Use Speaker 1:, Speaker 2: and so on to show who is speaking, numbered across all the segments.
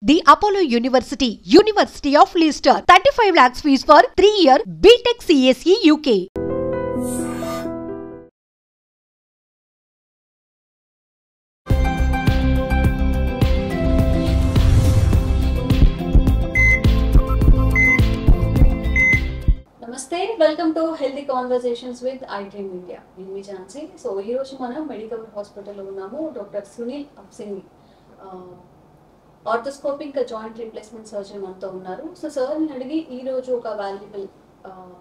Speaker 1: The Apollo University, University of Leicester, 35 lakhs fees for 3-year BTech CSE UK.
Speaker 2: నమస్తే, welcome to healthy conversations with iDream India. నేను మీ Jhansi. So ఈరోజు మనం medical హాస్పిటల్లో ఉన్నాము. Doctor Sunil Apsing, arthroscopic joint replacement surgeon మనతో ఉన్నారు. సో సార్ని అడిగి ఈరోజు ఒక వాల్యుబుల్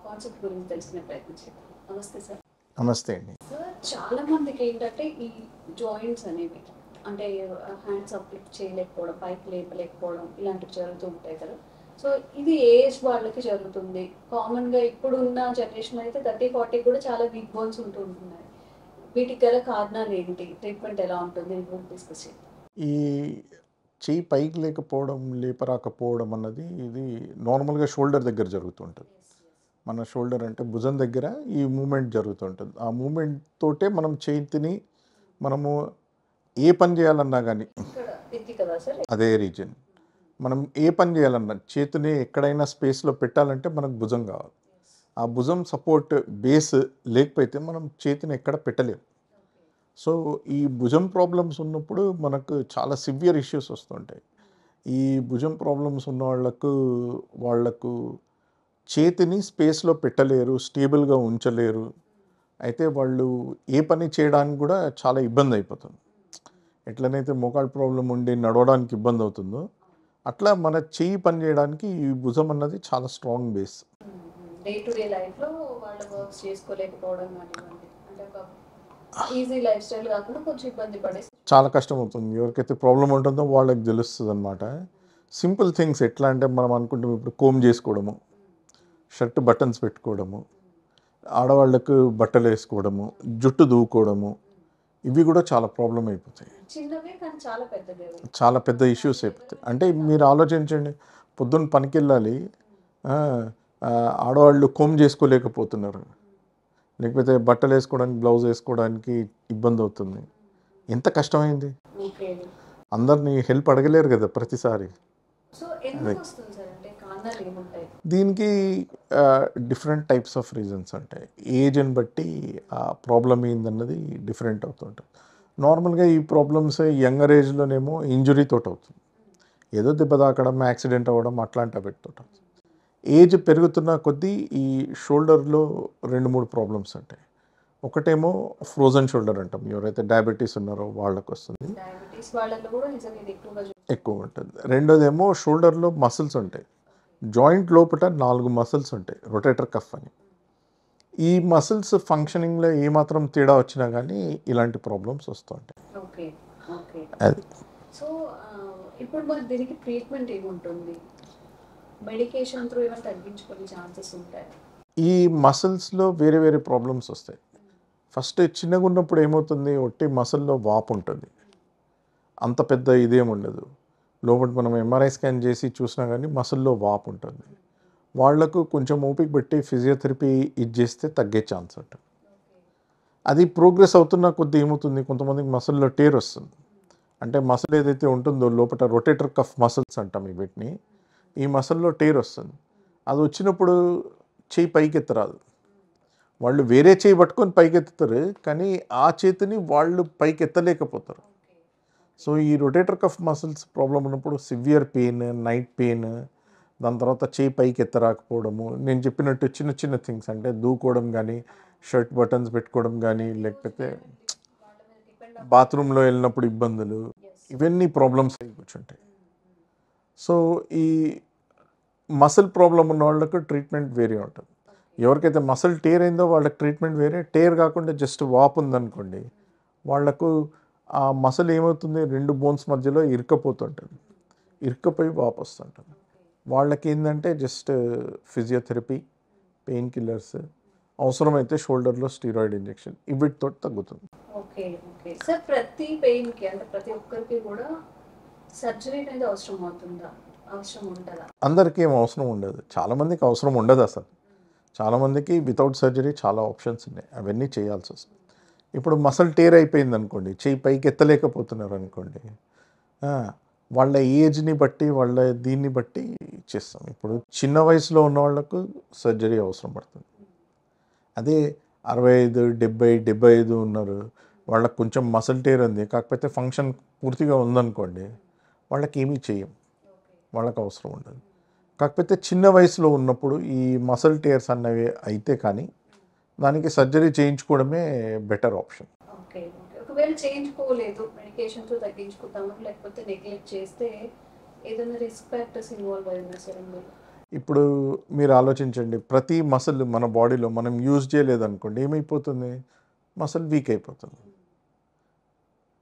Speaker 2: కాన్సెప్ట్ గురించి తెలుసుకునే ప్రయత్నం చేద్దాం. నమస్తే సార్.
Speaker 3: నమస్తే అండి.
Speaker 2: సార్, చాలా మందికి ఏంటంటే ఈ జాయింట్స్ అనేవి అంటే హ్యాండ్స్ అప్లిఫ్ట్ చేయలేకపోవడం, పైకి లేపలేకపోవడం ఇలాంటివి జరుగుతూ ఉంటాయి కదా. సో ఇది ఏజ్ వాళ్ళకి జరుగుతుంది. కామన్గా ఇప్పుడున్న జనరేషన్ అయితే 30-40 కూడా చాలా వీక్ బోన్స్ ఉంటూ ఉంటున్నాయి. వీటికి గల కారణాలు ఏంటి, ట్రీట్మెంట్ ఎలా ఉంటుంది డిస్కస్ చేద్దాం.
Speaker 3: ఈ చెయ్యి పైకి లేకపోవడం, లేపరాకపోవడం అన్నది ఇది నార్మల్గా షోల్డర్ దగ్గర జరుగుతుంటుంది. మన షోల్డర్ అంటే భుజం దగ్గర ఈ మూమెంట్ జరుగుతుంటుంది. ఆ మూమెంట్ తోటే మనం చేతిని మనము ఏ పని చేయాలన్నా కానీ అదే రీజన్ మనం ఏ పని చేయాలన్నా చేతిని ఎక్కడైనా స్పేస్లో పెట్టాలంటే మనకు భుజం కావాలి. ఆ భుజం సపోర్ట్ బేస్ లేకపోతే మనం చేతిని ఎక్కడ పెట్టలేము. సో ఈ భుజం ప్రాబ్లమ్స్ ఉన్నప్పుడు మనకు చాలా సివియర్ ఇష్యూస్ వస్తుంటాయి. ఈ భుజం ప్రాబ్లమ్స్ ఉన్న వాళ్ళకు చేతిని స్పేస్లో పెట్టలేరు, స్టేబుల్గా ఉంచలేరు. అయితే వాళ్ళు ఏ పని చేయడానికి కూడా చాలా ఇబ్బంది అయిపోతుంది. ఎట్లనైతే మోకాళ్ళ ప్రాబ్లం ఉండి నడవడానికి ఇబ్బంది అవుతుందో అట్లా మన చెయ్యి పని చేయడానికి ఈ భుజం అన్నది చాలా strong base.
Speaker 2: Day to day లైఫ్లో వాళ్ళ వర్క్స్ చేసుకోలేకపోవడం కానివ్వండి, అంటే ఒక ఈజీ లైఫ్ స్టైల్ కాకుండా కొంచెం ఇబ్బంది పడే
Speaker 3: చాలా కష్టం అవుతుంది. ఎవరికైతే ప్రాబ్లం ఉంటుందో వాళ్ళకి తెలుస్తుంది అనమాట. సింపుల్ థింగ్స్ ఎట్లా అంటే మనం అనుకుంటాం ఇప్పుడు కోమ్ చేసుకోవడము, షర్ట్ బటన్స్ పెట్టుకోవడము, ఆడవాళ్ళకు బట్టలు వేసుకోవడము, జుట్టు దూకోవడము, ఇవి కూడా చాలా ప్రాబ్లం అయిపోతాయి. చాలా పెద్ద ఇష్యూస్ అయిపోతాయి. అంటే మీరు ఆలోచించండి, పొద్దున్న పనికి వెళ్ళాలి, ఆడవాళ్ళు కోమ్ చేసుకోలేకపోతున్నారు, లేకపోతే బట్టలు వేసుకోవడానికి, బ్లౌజ్ వేసుకోవడానికి ఇబ్బంది అవుతుంది. ఎంత కష్టమైంది. అందరినీ హెల్ప్ అడగలేరు కదా ప్రతిసారి. దీనికి డిఫరెంట్ టైప్స్ ఆఫ్ రీజన్స్ ఉంటాయి. ఏజ్ని బట్టి ఆ ప్రాబ్లం ఏందన్నది డిఫరెంట్ అవుతుంటుంది. నార్మల్గా ఈ ప్రాబ్లమ్స్ యంగర్ ఏజ్లోనేమో ఇంజురీతో అవుతుంది, ఏదో దెబ్బ తాకడం, యాక్సిడెంట్ అవ్వడం అట్లాంటి వాటితో అవుతుంది. ఏజ్ పెరుగుతున్న కొద్దీ ఈ షోల్డర్లో 2-3 ప్రాబ్లమ్స్ ఉంటాయి. ఒకటేమో ఫ్రోజన్ షోల్డర్ అంటాం, ఎవరైతే డయాబెటీస్ ఉన్నారో వాళ్ళకు వస్తుంది, ఎక్కువ ఉంటుంది. రెండోదేమో షోల్డర్లో మసిల్స్ ఉంటాయి. జాయింట్ లోపల 4 మసిల్స్ ఉంటాయి, రొటేటర్ కఫ్ అని. ఈ మసిల్స్ ఫంక్షనింగ్లో ఏమాత్రం తేడా వచ్చినా కానీ ఇలాంటి ప్రాబ్లమ్స్ వస్తూ ఉంటాయి. అది
Speaker 2: సో ఇప్పుడు మరి దీనికి ట్రీట్మెంట్ ఏముంటుంది? మెడికేషన్ త్రూ ఏమైనా తగ్గించుకునే ఛాన్సెస్ ఉంటాయి?
Speaker 3: ఈ మసిల్స్లో వేరే వేరే ప్రాబ్లమ్స్ వస్తాయి. ఫస్ట్ చిన్నగా ఉన్నప్పుడు ఏమవుతుంది, ఒట్టి మసిల్లో వాపు ఉంటుంది, అంత పెద్ద ఇదేం ఉండదు. లోపల మనం ఎంఆర్ఐ స్కాన్ చేసి చూసినా కానీ మసిల్లో వాపు ఉంటుంది. వాళ్లకు కొంచెం ఓపిక పెట్టి ఫిజియోథెరపీ ఇది చేస్తే తగ్గే ఛాన్స్ ఉంటుంది. అది ప్రోగ్రెస్ అవుతున్న కొద్ది ఏమవుతుంది, కొంతమందికి మసిల్లో టేర్ వస్తుంది. అంటే మసిల్ ఏదైతే ఉంటుందో లోపల రొటేటర్ కఫ్ మసిల్స్ అంటాం వీటిని, ఈ మసిల్లో టేర్ వస్తుంది. అది వచ్చినప్పుడు చేయి పైకి ఎత్తరాదు. వాళ్ళు వేరే చేయి పట్టుకొని పైకి ఎత్తుతారు, కానీ ఆ చేతిని వాళ్ళు పైకి ఎత్తలేకపోతారు. సో ఈ రొటేటర్ కఫ్ మసిల్స్ ప్రాబ్లం ఉన్నప్పుడు సివియర్ పెయిన్, నైట్ పెయిన్, దాని తర్వాత చేయి పైకి ఎత్తరాకపోవడము, నేను చెప్పినట్టు చిన్న చిన్న థింగ్స్ అంటే దూకోవడం కానీ, షర్ట్ బటన్స్ పెట్టుకోవడం కానీ, లేకపోతే బాత్రూంలో వెళ్ళినప్పుడు ఇబ్బందులు, ఇవన్నీ ప్రాబ్లమ్స్ అయి కూర్చుంటాయి. సో ఈ మసిల్ ప్రాబ్లం ఉన్న వాళ్ళకు ట్రీట్మెంట్ వేరే ఉంటుంది. ఎవరికైతే మసిల్ టేర్ అయిందో వాళ్ళకి ట్రీట్మెంట్ వేరే. టేర్ కాకుండా జస్ట్ వాపు ఉందనుకోండి, వాళ్లకు ఆ మసిల్ ఏమవుతుంది, 2 బోన్స్ మధ్యలో ఇరుక్కపోతుంటుంది, ఇరుక్కపోయి వాపు వస్తుంటుంది. వాళ్ళకి ఏంటంటే జస్ట్ ఫిజియోథెరపీ, పెయిన్ కిల్లర్స్, అవసరమైతే షోల్డర్లో స్టీరాయిడ్ ఇంజెక్షన్, వీటితో తగ్గుతుంది.
Speaker 2: ఓకే ఓకే సార్, ప్రతి పెయిన్కి అంటే ప్రతి ఒక్కరికి కూడా సర్జరీ అనేది అవసరం అవుతుందా, అవసరం ఉంటుందా?
Speaker 3: అందరికీ ఏం అవసరం ఉండదు, చాలామందికి అవసరం ఉండదు. అసలు చాలామందికి వితౌట్ సర్జరీ చాలా ఆప్షన్స్ ఉన్నాయి, అవన్నీ చేయాల్సి వస్తుంది. ఇప్పుడు మసిల్ టేర్ అయిపోయింది అనుకోండి, చెయ్యి పైకి ఎత్తలేకపోతున్నారు అనుకోండి, వాళ్ళ ఏజ్ని బట్టి వాళ్ళ దీన్ని బట్టి చేస్తాం. ఇప్పుడు చిన్న వయసులో ఉన్న వాళ్ళకు సర్జరీ అవసరం పడుతుంది. అదే 65, 70, 75 ఉన్నారు, వాళ్ళకి కొంచెం మసిల్ టేర్ ఉంది, కాకపోతే ఫంక్షన్ పూర్తిగా ఉందనుకోండి, వాళ్ళకి ఏమీ చేయం, వాళ్ళకి అవసరం ఉండదు. కాకపోతే చిన్న వయసులో ఉన్నప్పుడు ఈ మసిల్ టేర్స్ అన్నవి అయితే కానీ దానికి సర్జరీ చేయించుకోవడమే బెటర్ ఆప్షన్.
Speaker 2: Okay okay. ఒకవేళ చేయించుకోలేదు, మెడికేషన్తో తగ్గించుకుంటాము, లేకపోతే నెగ్లెక్ట్ చేస్తే ఏదైనా రిస్క్ ఫ్యాక్టర్స్ ఇన్వాల్వ్ అయినా సరే మీరు
Speaker 3: ఇప్పుడు మీరు ఆలోచించండి, ప్రతి మసిల్ మన బాడీలో మనం యూజ్ చేయలేదనుకోండి ఏమైపోతుంది, మసిల్ వీక్ అయిపోతుంది.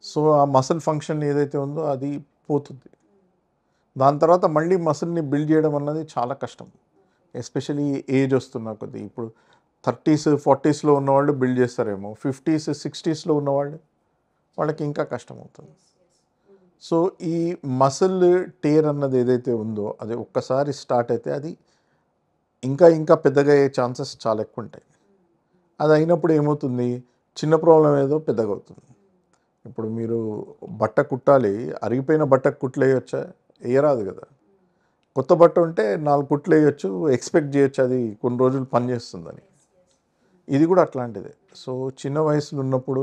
Speaker 3: సో ఆ మసిల్ ఫంక్షన్ ఏదైతే ఉందో అది పోతుంది. దాని తర్వాత మళ్ళీ మసిల్ని బిల్డ్ చేయడం అన్నది చాలా కష్టం, ఎస్పెషలీ ఏజ్ వస్తున్న కొద్దీ. ఇప్పుడు 30s 40sలో ఉన్నవాళ్ళు బిల్డ్ చేస్తారేమో, 50s 60sలో ఉన్నవాళ్ళు వాళ్ళకి ఇంకా కష్టం అవుతుంది. సో ఈ మసిల్ టేర్ అన్నది ఏదైతే ఉందో అది ఒక్కసారి స్టార్ట్ అయితే అది ఇంకా ఇంకా పెద్దగా అయ్యే ఛాన్సెస్ చాలా ఎక్కువ ఉంటాయి. అది అయినప్పుడు ఏమవుతుంది, చిన్న ప్రాబ్లం ఏదో పెద్దగా అవుతుంది. ఇప్పుడు మీరు బట్ట కుట్టాలి, అరిగిపోయిన బట్టకు కుట్లు వేయొచ్చా? వేయరాదు కదా. కొత్త బట్ట ఉంటే 4 కుట్లు వేయొచ్చు, ఎక్స్పెక్ట్ చేయొచ్చు అది కొన్ని రోజులు పనిచేస్తుందని. ఇది కూడా అట్లాంటిదే. సో చిన్న వయసులో ఉన్నప్పుడు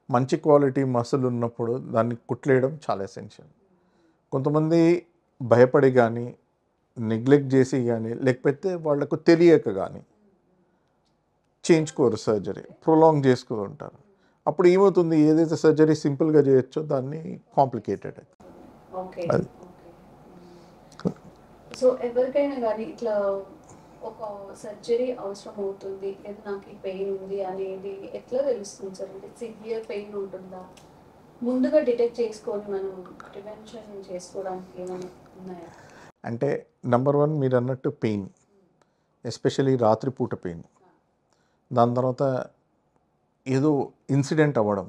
Speaker 3: మంచి క్వాలిటీ మసిల్ ఉన్నప్పుడు దాన్ని కుట్లేయడం చాలా ఎసెన్షియల్. కొంతమంది భయపడి కానీ, నెగ్లెక్ట్ చేసి కానీ, లేకపోతే వాళ్లకు తెలియక కానీ చేయించుకోరు, సర్జరీ ప్రొలాంగ్ చేసుకుని ఉంటారు. అప్పుడు ఏమవుతుంది, ఏదైతే సర్జరీ సింపుల్గా చేయొచ్చో దాన్ని కాంప్లికేటెడ్ అవుతుంది.
Speaker 2: ఓకే
Speaker 3: అది
Speaker 2: ఓకే. సో ఎవరికైనా కానీ ఇట్లా ఒక సర్జరీ అవసరం అవుతుంది లేదా నాకు ఈ పెయిన్ ఉంది అనేది ఎట్లా తెలుస్తుంది సార్? అంటే సివియర్ పెయిన్ ఉంటుందా, ముందుగా డిటెక్ట్ చేసుకొని మనం ప్రివెన్షన్ చేసుకోవడానికి ఏమైనా ఉన్నాయా?
Speaker 3: అంటే నెంబర్ 1 మీరు అన్నట్టు పెయిన్, ఎస్పెషలీ రాత్రిపూట పెయిన్. దాని తర్వాత ఏదో ఇన్సిడెంట్ అవ్వడం,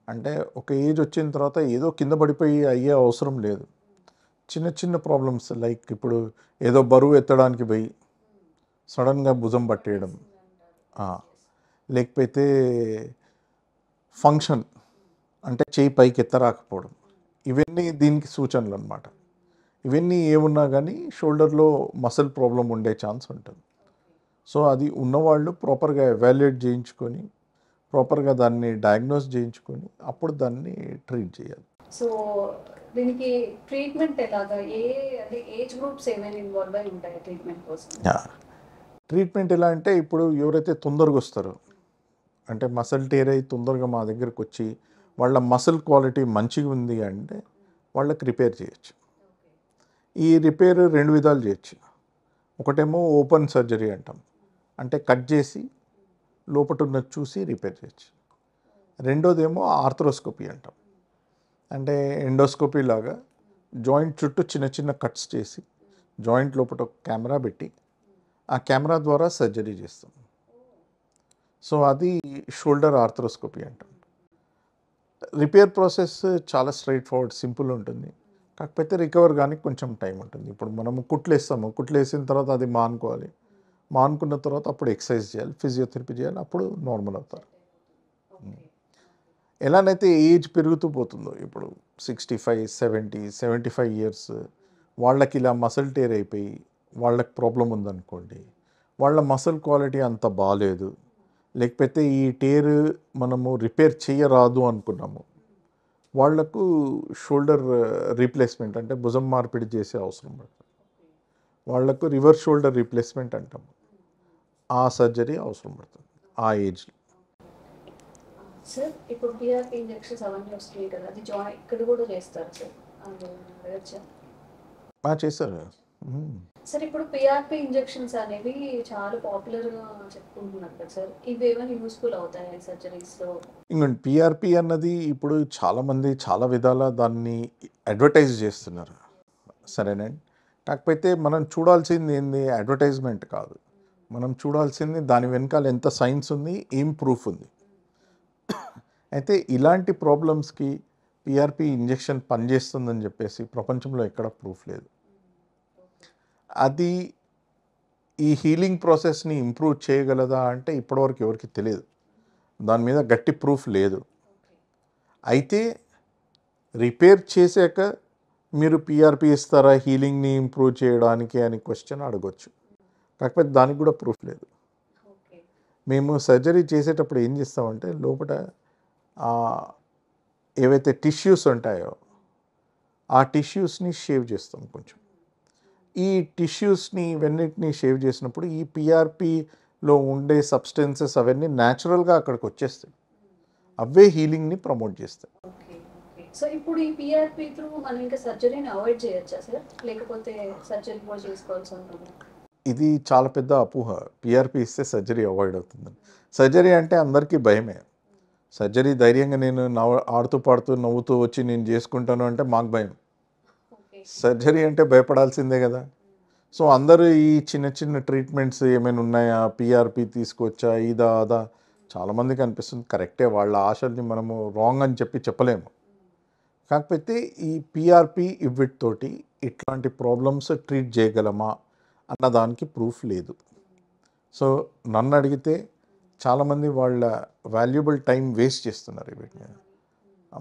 Speaker 3: అంటే ఒక ఏజ్ వచ్చిన తర్వాత ఏదో కింద పడిపోయి అయ్యే అవసరం లేదు. చిన్న చిన్న ప్రాబ్లమ్స్ లైక్ ఇప్పుడు ఏదో బరువు ఎత్తడానికి పోయి సడన్గా భుజం పట్టేయడం, లేకపోతే ఫంక్షన్ అంటే చేయి పైకి ఎత్తరాకపోవడం, ఇవన్నీ దీనికి సూచనలు అన్నమాట. ఇవన్నీ ఏమున్నా కానీ షోల్డర్లో మసిల్ ప్రాబ్లం ఉండే ఛాన్స్ ఉంటుంది. సో అది ఉన్నవాళ్ళు ప్రాపర్గా ఎవాల్యుయేట్ చేయించుకొని ప్రాపర్గా దాన్ని డయాగ్నోస్ చేయించుకొని అప్పుడు దాన్ని ట్రీట్ చేయాలి.
Speaker 2: సో దీనికి ట్రీట్మెంట్ ఎలాగా, అంటే ఏజ్ గ్రూప్స్ ఏమైనా ఇన్వాల్వ్ అయి ఉంటాయి ట్రీట్మెంట్ కోసం?
Speaker 3: ట్రీట్మెంట్ ఎలా అంటే, ఇప్పుడు ఎవరైతే తొందరగా వస్తారో, అంటే మసిల్ టేర్ అయ్యి తొందరగా మా దగ్గరకు వచ్చి వాళ్ళ మసిల్ క్వాలిటీ మంచిగా ఉంది అంటే వాళ్ళకి రిపేర్ చేయొచ్చు. ఈ రిపేర్ 2 విధాలు చేయొచ్చు. ఒకటేమో ఓపెన్ సర్జరీ అంటాం, అంటే కట్ చేసి లోపట ఉన్నది చూసి రిపేర్ చేయొచ్చు. రెండోదేమో ఆర్థ్రోస్కోపీ అంటాం, అంటే ఎండోస్కోపీ లాగా జాయింట్ చుట్టూ చిన్న చిన్న కట్స్ చేసి జాయింట్ లోపల ఒక కెమెరా పెట్టి ఆ కెమెరా ద్వారా సర్జరీ చేస్తాం. సో అది షోల్డర్ ఆర్థ్రోస్కోపీ అంటాం. రిపేర్ ప్రాసెస్ చాలా స్ట్రైట్ ఫార్వర్డ్, సింపుల్ ఉంటుంది. కాకపోతే రికవర్ కానీ కొంచెం టైం ఉంటుంది. ఇప్పుడు మనము కుట్లు వేసిన తర్వాత అది మానుకోవాలి, మానుకున్న తర్వాత అప్పుడు ఎక్సర్సైజ్ చేయాలి, ఫిజియోథెరపీ చేయాలి, అప్పుడు నార్మల్ అవుతారు. ఎలానైతే ఏజ్ పెరుగుతూ పోతుందో, ఇప్పుడు 65, 70, 75 ఇయర్స్ వాళ్ళకి ఇలా మసిల్ టేర్ అయిపోయి వాళ్ళకి ప్రాబ్లం ఉందనుకోండి, వాళ్ళ మసిల్ క్వాలిటీ అంత బాగాలేదు, లేకపోతే ఈ టేర్ మనము రిపేర్ చేయరాదు అనుకున్నాము, వాళ్లకు షోల్డర్ రీప్లేస్మెంట్ అంటే భుజం మార్పిడి చేసే అవసరం పడుతుంది. వాళ్లకు రివర్స్ షోల్డర్ రీప్లేస్మెంట్ అంటాము, ఆ సర్జరీ అవసరం పడుతుంది ఆ ఏజ్లో.
Speaker 2: సార్ ఇప్పుడు పిఆర్పి ఇంజెక్షన్స్ అవన్నీ వస్తున్నాయి కదా, అది ఇక్కడ కూడా చేస్తారు సార్?
Speaker 3: చేస్తారు
Speaker 2: సార్. ఇప్పుడు పిఆర్పి ఇంజెక్షన్స్ అనేవి చాలా పాపులర్గా చెప్పుకుంటున్నారు కదా సార్, ఇవి ఏమైనా యూస్ఫుల్ అవుతాయి సర్జరీస్లో?
Speaker 3: ఇంకోండి, పిఆర్పి అన్నది ఇప్పుడు చాలామంది చాలా విధాల దాన్ని అడ్వర్టైజ్ చేస్తున్నారు, సరేనండి. కాకపోతే మనం చూడాల్సింది ఏంది, అడ్వర్టైజ్మెంట్ కాదు, మనం చూడాల్సింది దాని వెనకాల ఎంత సైన్స్ ఉంది, ఏం ప్రూఫ్ ఉంది. అయితే ఇలాంటి ప్రాబ్లమ్స్కి పిఆర్పి ఇంజెక్షన్ పనిచేస్తుందని చెప్పేసి ప్రపంచంలో ఎక్కడ ప్రూఫ్ లేదు. అది ఈ హీలింగ్ ప్రాసెస్ని ఇంప్రూవ్ చేయగలదా అంటే ఇప్పటివరకు ఎవరికి తెలియదు, దాని మీద గట్టి ప్రూఫ్ లేదు. అయితే రిపేర్ చేశాక మీరు పిఆర్పి ఇస్తారా హీలింగ్ని ఇంప్రూవ్ చేయడానికి అని క్వశ్చన్ అడగొచ్చు. కాకపోతే దానికి కూడా ప్రూఫ్ లేదు.
Speaker 2: ఓకే.
Speaker 3: మేము సర్జరీ చేసేటప్పుడు ఏం చేస్తామంటే లోపల ఏవైతే టిష్యూస్ ఉంటాయో ఆ టిష్యూస్ని షేవ్ చేస్తాం కొంచెం. ఈ టిష్యూస్ని ఇవన్నిటిని షేవ్ చేసినప్పుడు ఈ పిఆర్పిలో ఉండే సబ్స్టెన్సెస్ అవన్నీ న్యాచురల్గా అక్కడికి వచ్చేస్తాయి. అవే హీలింగ్ని ప్రమోట్ చేస్తాయి.
Speaker 2: ఓకే. ఓకే. సో ఇప్పుడు ఈ పిఆర్పి త్రూ మనం ఇంకా సర్జరీని అవాయిడ్ చేయొచ్చా సార్, లేకపోతే సర్జరీ కూడా చేసుకోవాల్సి ఉంటుందా?
Speaker 3: ఇది చాలా పెద్ద అపోహ. పిఆర్పి ఇస్తే సర్జరీ అవాయిడ్ అవుతుందని. సర్జరీ అంటే అందరికీ భయమే. సర్జరీ ధైర్యంగా నేను ఆడుతూ పాడుతూ నవ్వుతూ వచ్చి నేను చేసుకుంటాను అంటే మాకు భయం.
Speaker 2: ఓకే.
Speaker 3: సర్జరీ అంటే భయపడాల్సిందే కదా. సో అందరూ ఈ చిన్న చిన్న ట్రీట్మెంట్స్ ఏమైనా ఉన్నాయా, పిఆర్పి తీసుకోవచ్చా, ఇదా అదా, చాలామందికి అనిపిస్తుంది. కరెక్టే, వాళ్ళ ఆశల్ని మనము రాంగ్ అని చెప్పలేము. కాకపోతే ఈ పిఆర్పి ఇవిటితోటి ఇట్లాంటి ప్రాబ్లమ్స్ ట్రీట్ చేయగలమా అన్నదానికి ప్రూఫ్ లేదు. సో నన్ను అడిగితే చాలామంది వాళ్ళ వాల్యుబుల్ టైం వేస్ట్ చేస్తున్నారు వీటి మీద,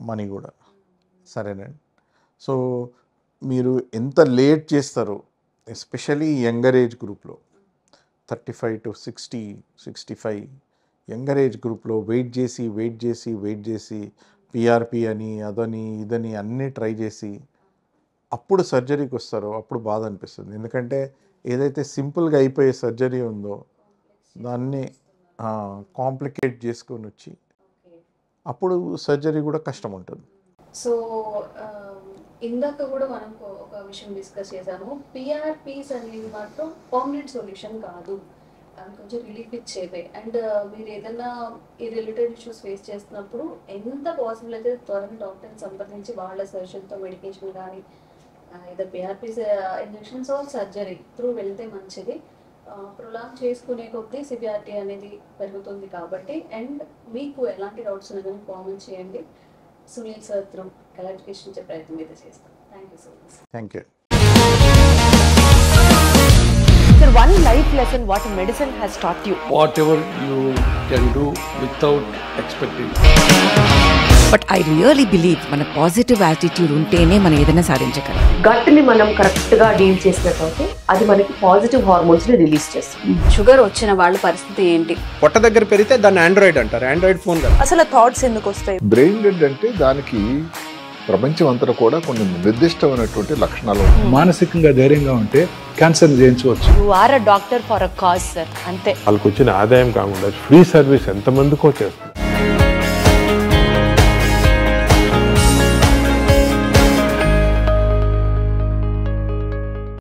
Speaker 3: మనీ కూడా. సరేనండి. సో మీరు ఎంత లేట్ చేస్తారో, ఎస్పెషలీ యంగర్ ఏజ్ గ్రూప్లో 35 to 60, 65 యంగర్ ఏజ్ గ్రూప్లో వెయిట్ చేసి పిఆర్పి అని అదని ఇదని అన్నీ ట్రై చేసి అప్పుడు సర్జరీకి వస్తారో అప్పుడు బాధ అనిపిస్తుంది. ఎందుకంటే ఏదైతే సింపుల్గా అయిపోయే సర్జరీ ఉందో దాన్ని కాంప్లికేట్ చేసుకొని వచ్చి అప్పుడు సర్జరీ కూడా కష్టం ఉంటుంది.
Speaker 2: సో ఇందాక కూడా మనం ఒక విషయం డిస్కస్ చేసాము, పిఆర్పీస్ అనేది మాత్రం పర్మనెంట్ సొల్యూషన్ కాదు, అవి కొంచెం రిలీఫ్ ఇచ్చేవే. అండ్ మీరు ఏదైనా ఈ రిలేటెడ్ ఇష్యూస్ ఫేస్ చేస్తున్నప్పుడు ఎంత పాసిబుల్ అయితే త్వరగా డాక్టర్ని సంప్రదించి వాళ్ళ సజెషన్తో మెడికేషన్ కానీ either PRPs injections or surgery through వెళ్తే మంచిది. ప్రొలాంగ్ చేసుకునే కొద్దీ సివియారిటీ అనేది పెరుగుతుంది కాబట్టి. అండ్ మీకు ఎలాంటి డౌట్స్ ఉన్నాయని కామెంట్ చేయండి. సునీల్ సార్ త్రూ క్లారిఫికేషన్ ఇచ్చే ప్రయత్నం అయితే చేస్తాం. Thank you so much.
Speaker 3: Thank you.
Speaker 4: Sir, one life lesson what medicine has taught you.
Speaker 5: Whatever you can do without expecting.
Speaker 6: But I really believe మన positive attitude ఉంటేనే మనం ఏదైనా సాధించగలం.
Speaker 4: గట్ని మనం కరెక్ట్గా డీల్ చేసినట్లయితే అది మనకి పాజిటివ్ హార్మోన్స్ని రిలీజ్ చేస్తుంది.
Speaker 2: షుగర్ వచ్చిన వాళ్ళ పరిస్థితి ఏంటి?
Speaker 7: పొట్ట దగ్గర పెరిగితే దాన్ని ఆండ్రాయిడ్ అంటారు, ఆండ్రాయిడ్ ఫోన్ కదా.
Speaker 4: అసలు థాట్స్ ఎందుకు వస్తాయి?
Speaker 8: బ్రెయిన్ డెడ్ అంటే దానికి ప్రపంచం అంతా కూడా కొన్ని నిర్దిష్టమైనటువంటి లక్షణాలు.
Speaker 9: మానసికంగా ధైర్యంగా ఉంటే క్యాన్సర్ జయించవచ్చు.
Speaker 4: You are a doctor for a cause sir, అంతే.
Speaker 10: వాళ్ళకి వచ్చిన ఆదాయం కాకుండా ఫ్రీ సర్వీస్ ఎంతమందికో చేస్తారు.